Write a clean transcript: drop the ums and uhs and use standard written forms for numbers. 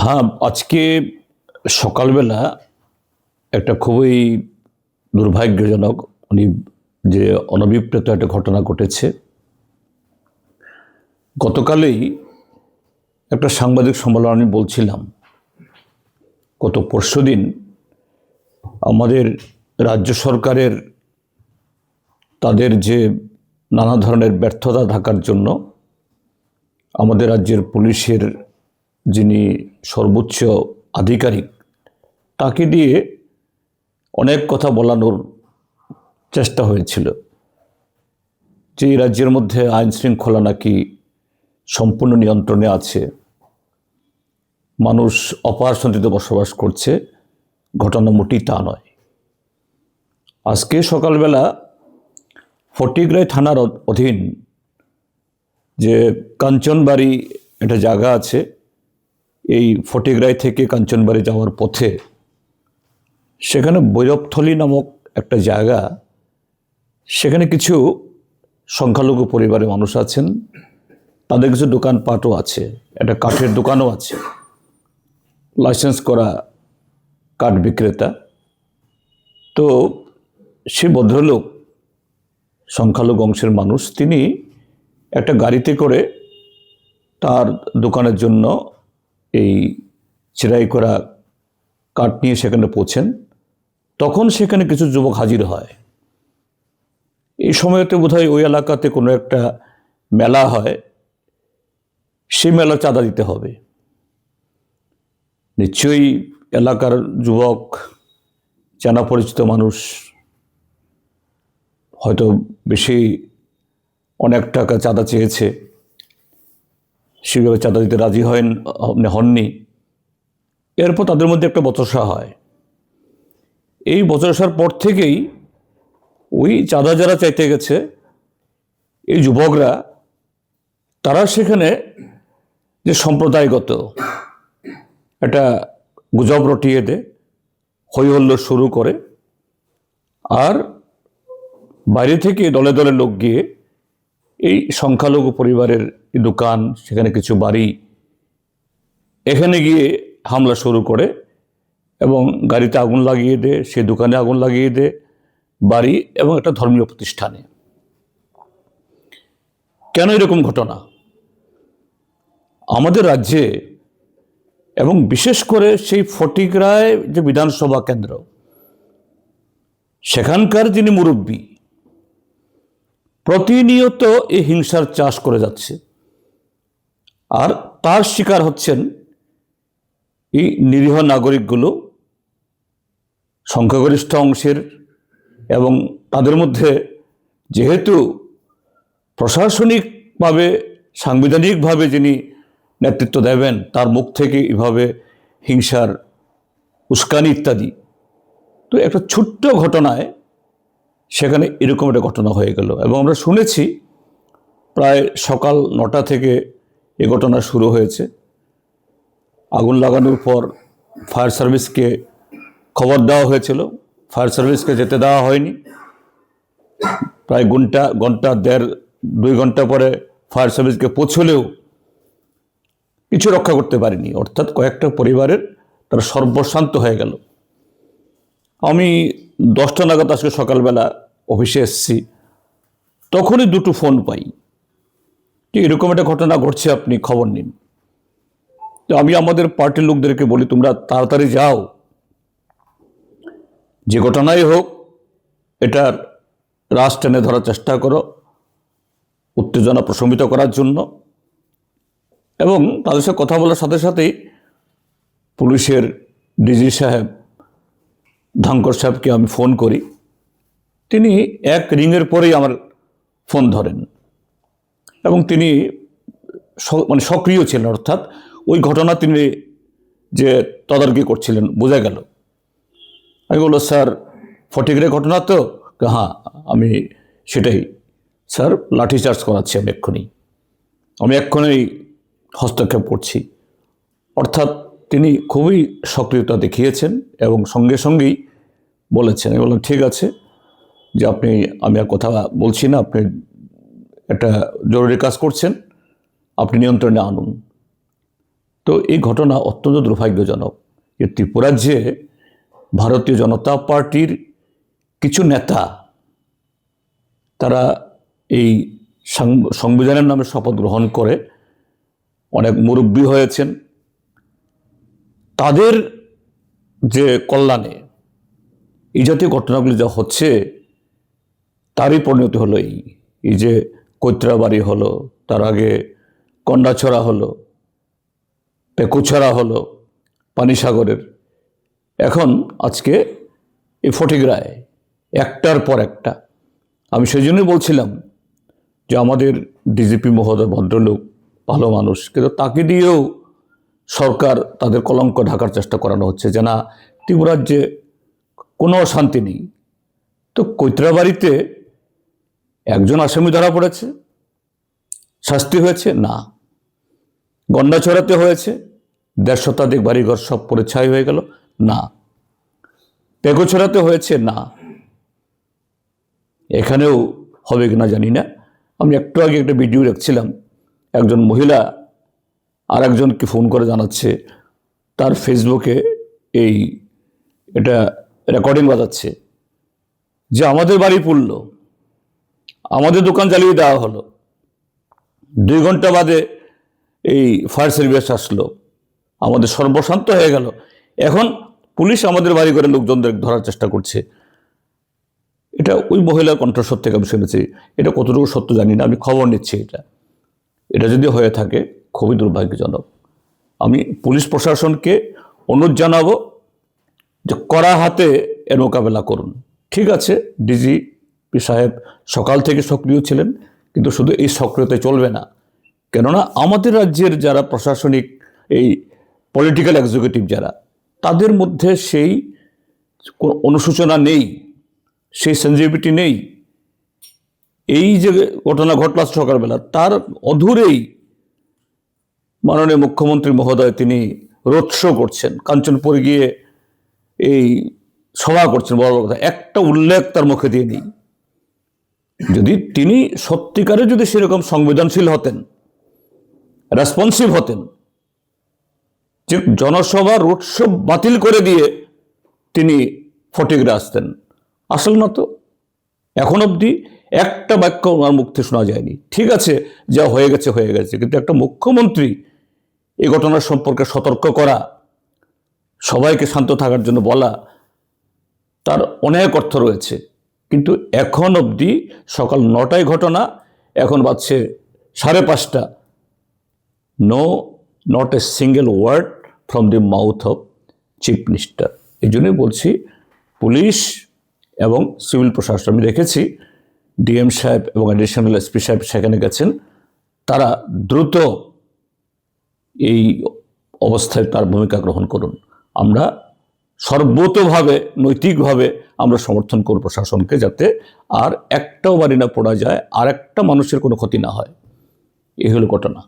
হ্যাঁ, আজকে সকালবেলা একটা খুবই দুর্ভাগ্যজনক মানে যে অনভিপ্রেত একটা ঘটনা ঘটেছে। গতকালই একটা সাংবাদিক সম্মেলনে আমি বলছিলাম, গত পরশুদিন আমাদের রাজ্য সরকারের তাদের যে নানা ধরনের ব্যর্থতা থাকার জন্য আমাদের রাজ্যের পুলিশের যিনি সর্বোচ্চ আধিকারিক তাকে দিয়ে অনেক কথা বলানোর চেষ্টা হয়েছিল যে এই রাজ্যের মধ্যে আইন শৃঙ্খলা নাকি সম্পূর্ণ নিয়ন্ত্রণে আছে, মানুষ অপার শান্তিতে বসবাস করছে। ঘটনা মোটেই তা নয়। আজকে সকালবেলা ফটিকরাই থানার অধীন যে কাঞ্চনবাড়ি একটা জায়গা আছে, এই ফটিকরাই থেকে কাঞ্চনবাড়ি যাওয়ার পথে সেখানে বৈরবথলি নামক একটা জায়গা, সেখানে কিছু সংখ্যালঘু পরিবারের মানুষ আছেন, তাদের কিছু দোকানপাটও আছে, একটা কাঠের দোকানও আছে, লাইসেন্স করা কাঠ বিক্রেতা। তো সে ভদ্রলোক সংখ্যালঘু অংশের মানুষ, তিনি একটা গাড়িতে করে তার দোকানের জন্য এই চিরাই করা কাঠ নিয়ে সেখানে পৌঁছেন। তখন সেখানে কিছু যুবক হাজির হয়। এই সময়তে বোধহয় ওই এলাকাতে কোনো একটা মেলা হয়, সেই মেলা চাঁদা দিতে হবে। নিশ্চয়ই এলাকার যুবক, চেনা পরিচিত মানুষ, হয়তো বেশি অনেক টাকা চাঁদা চেয়েছে, সেভাবে চাঁদা দিতে রাজি হননি। এরপর তাদের মধ্যে একটা বচসা হয়। এই বচসার পর থেকেই ওই চাঁদা যারা চাইতে গেছে, এই যুবকরা, তারা সেখানে যে সম্প্রদায়গত একটা গুজব রটিয়ে দেয়, হই হল্লোড় শুরু করে। আর বাইরে থেকে দলে দলে লোক গিয়ে এই সংখ্যালঘু পরিবারের দোকান, সেখানে কিছু বাড়ি, এখানে গিয়ে হামলা শুরু করে এবং গাড়িতে আগুন লাগিয়ে দেয়, সে দোকানে আগুন লাগিয়ে দেয়, বাড়ি এবং একটা ধর্মীয় প্রতিষ্ঠানে। কেন এরকম ঘটনা? আমাদের রাজ্যে এবং বিশেষ করে সেই ফটিকরায় যে বিধানসভা কেন্দ্র, সেখানকার যিনি মুরব্বী, প্রতিনিয়ত এই হিংসার চাষ করে যাচ্ছে। আর তার শিকার হচ্ছেন এই নিরীহ নাগরিকগুলো, সংখ্যাগরিষ্ঠ অংশের। এবং তাদের মধ্যে যেহেতু প্রশাসনিকভাবে, সাংবিধানিকভাবে যিনি নেতৃত্ব দেবেন, তার মুখ থেকে এভাবে হিংসার উস্কানি ইত্যাদি, তো একটা ছোট্ট ঘটনায় সেখানে এরকম একটা ঘটনা হয়ে গেল। এবং আমরা শুনেছি প্রায় সকাল 9টা থেকে এ ঘটনা শুরু হয়েছে। আগুন লাগানোর পর ফায়ার সার্ভিসকে খবর দেওয়া হয়েছিল, ফায়ার সার্ভিসকে যেতে দেওয়া হয়নি। প্রায় ঘন্টা দেড় 2 ঘন্টা পরে ফায়ার সার্ভিসকে পৌঁছলেও কিছু রক্ষা করতে পারেনি। অর্থাৎ কয়েকটা পরিবারের তারা সর্বশান্ত হয়ে গেল। আমি 10টা নাগাদ আজকে সকালবেলা অফিসে এসেছি, তখনই 2টো ফোন পাই যে এরকম একটা ঘটনা ঘটছে, আপনি খবর নিন। তো আমি আমাদের পার্টির লোকদেরকে বলি, তোমরা তাড়াতাড়ি যাও, যে ঘটনাই হোক এটার রাশ টেনে ধরার চেষ্টা করো, উত্তেজনা প্রশমিত করার জন্য। এবং তাদের সাথে কথা বলার সাথে সাথেই পুলিশের ডিজি সাহেব, ধাঙ্কর সাহেবকে আমি ফোন করি। তিনি এক রিংয়ের পরেই আমার ফোন ধরেন এবং তিনি সক্রিয় ছিলেন, অর্থাৎ ওই ঘটনা তিনি যে তদারকি করছিলেন বোঝা গেল। আমি বললো, স্যার ফটিকরাই ঘটনা তো? হ্যাঁ, আমি সেটাই স্যার, লাঠিচার্জ করাচ্ছি আমি এক্ষুনি হস্তক্ষেপ করছি। অর্থাৎ তিনি খুবই সক্রিয়তা দেখিয়েছেন এবং সঙ্গে সঙ্গেই বলেছেন। আমি বললাম, ঠিক আছে, যে আমি আর কথা বলছি না, আপনি একটা জরুরি কাজ করছেন, আপনি নিয়ন্ত্রণে আনুন। তো এই ঘটনা অত্যন্ত দুর্ভাগ্যজনক যে ত্রিপুরার যে ভারতীয় জনতা পার্টির কিছু নেতা তারা এই সংবিধানের নামে শপথ গ্রহণ করে অনেক মুরব্বী হয়েছেন, তাদের যে কল্যাণে এই জাতীয় ঘটনাগুলি যা হচ্ছে তারই পরিণতি হলো এই যে কৈত্রাবাড়ি হলো, তার আগে কন্ডাছড়া হলো, পেকুছড়া হলো পানিসাগরের, এখন আজকে এই ফটিকরায় একটার পর একটা। আমি সেই জন্যই বলছিলাম যে আমাদের ডিজিপি মহোদয় ভদ্রলোক, ভালো মানুষ, কিন্তু তাকে দিয়েও সরকার তাদের কলঙ্ক ঢাকার চেষ্টা করানো হচ্ছে যে না ত্রিপুরার যে কোনো অশান্তি নেই। তো কৈত্রাবাড়িতে একজন আসামি ধরা পড়েছে, শাস্তি হয়েছে না। গন্ডাছড়াতে হয়েছে, ১৫০ শতাধিক বাড়িঘর সব পড়ে ছাই হয়ে গেল না। পেকুছড়াতে হয়েছে না। এখানেও হবে কিনা জানি না। আমি একটু আগে একটা ভিডিও দেখছিলাম, একজন মহিলা আর একজনকে ফোন করে জানাচ্ছে তার ফেসবুকে এটা রেকর্ডিং বাজাচ্ছে যে আমাদের বাড়ি পুড়ল, আমাদের দোকান জ্বালিয়ে দেওয়া হলো, 2 ঘন্টা বাদে এই ফায়ার সার্ভিস আসলো, আমাদের সর্বশান্ত হয়ে গেল। এখন পুলিশ আমাদের বাড়ি করে লোকজনদের ধরার চেষ্টা করছে। এটা ওই মহিলার কণ্ঠস্বর থেকে আমি শুনেছি। এটা কতটুকু সত্য জানি না, আমি খবর নিচ্ছি। এটা যদি হয়ে থাকে খুবই দুর্ভাগ্যজনক। আমি পুলিশ প্রশাসনকে অনুরোধ জানাবো যে কড়া হাতে এর মোকাবেলা করুন। ঠিক আছে, ডিজিপি সাহেব সকাল থেকে সক্রিয় ছিলেন, কিন্তু শুধু এই সক্রিয়তায় চলবে না। কেননা আমাদের রাজ্যের যারা প্রশাসনিক এই পলিটিক্যাল এক্সিকিউটিভ যারা, তাদের মধ্যে সেই অনুশোচনা নেই, সেই সেনজিটিভিটি নেই। এই যে ঘটনা ঘটল সকালবেলা, তার অধুরেই মাননীয় মুখ্যমন্ত্রী মহোদয় তিনি রোড শো করছেন, কাঞ্চনপুরে গিয়ে এই সভা করছেন, বড় বড় কথা, একটা উল্লেখ তার মুখে দিয়ে নেই। যদি তিনি সত্যিকারে যদি সেরকম সংবেদনশীল হতেন, রেসপন্সিভ হতেন, যে জনসভা রোড শো বাতিল করে দিয়ে তিনি ফটিকরা আসতেন, আসল না তো। এখন অবধি একটা বাক্য ওনার মুখ থেকে শোনা যায়নি। ঠিক আছে, যা হয়ে গেছে হয়ে গেছে, কিন্তু একটা মুখ্যমন্ত্রী এই ঘটনার সম্পর্কে সতর্ক করা, সবাইকে শান্ত থাকার জন্য বলা, তার অনেক অর্থ রয়েছে। কিন্তু এখন অবধি সকাল 9টায় ঘটনা, এখন বাজছে 5:30, not a single word from the mouth of chief minister. এই জন্যই বলছি পুলিশ এবং সিভিল প্রশাসন, আমি দেখেছি ডিএম সাহেব এবং অ্যাডিশনাল এসপি সাহেব সেখানে গেছেন, তারা দ্রুত এই অবস্থায় তার ভূমিকা গ্রহণ করুন। আমরা সর্বতোভাবে নৈতিকভাবে আমরা সমর্থন করব প্রশাসনকে, যাতে আর একটাও বাড়ি না পড়া যায়, আর একটা মানুষের কোনো ক্ষতি না হয়। এই হলো ঘটনা।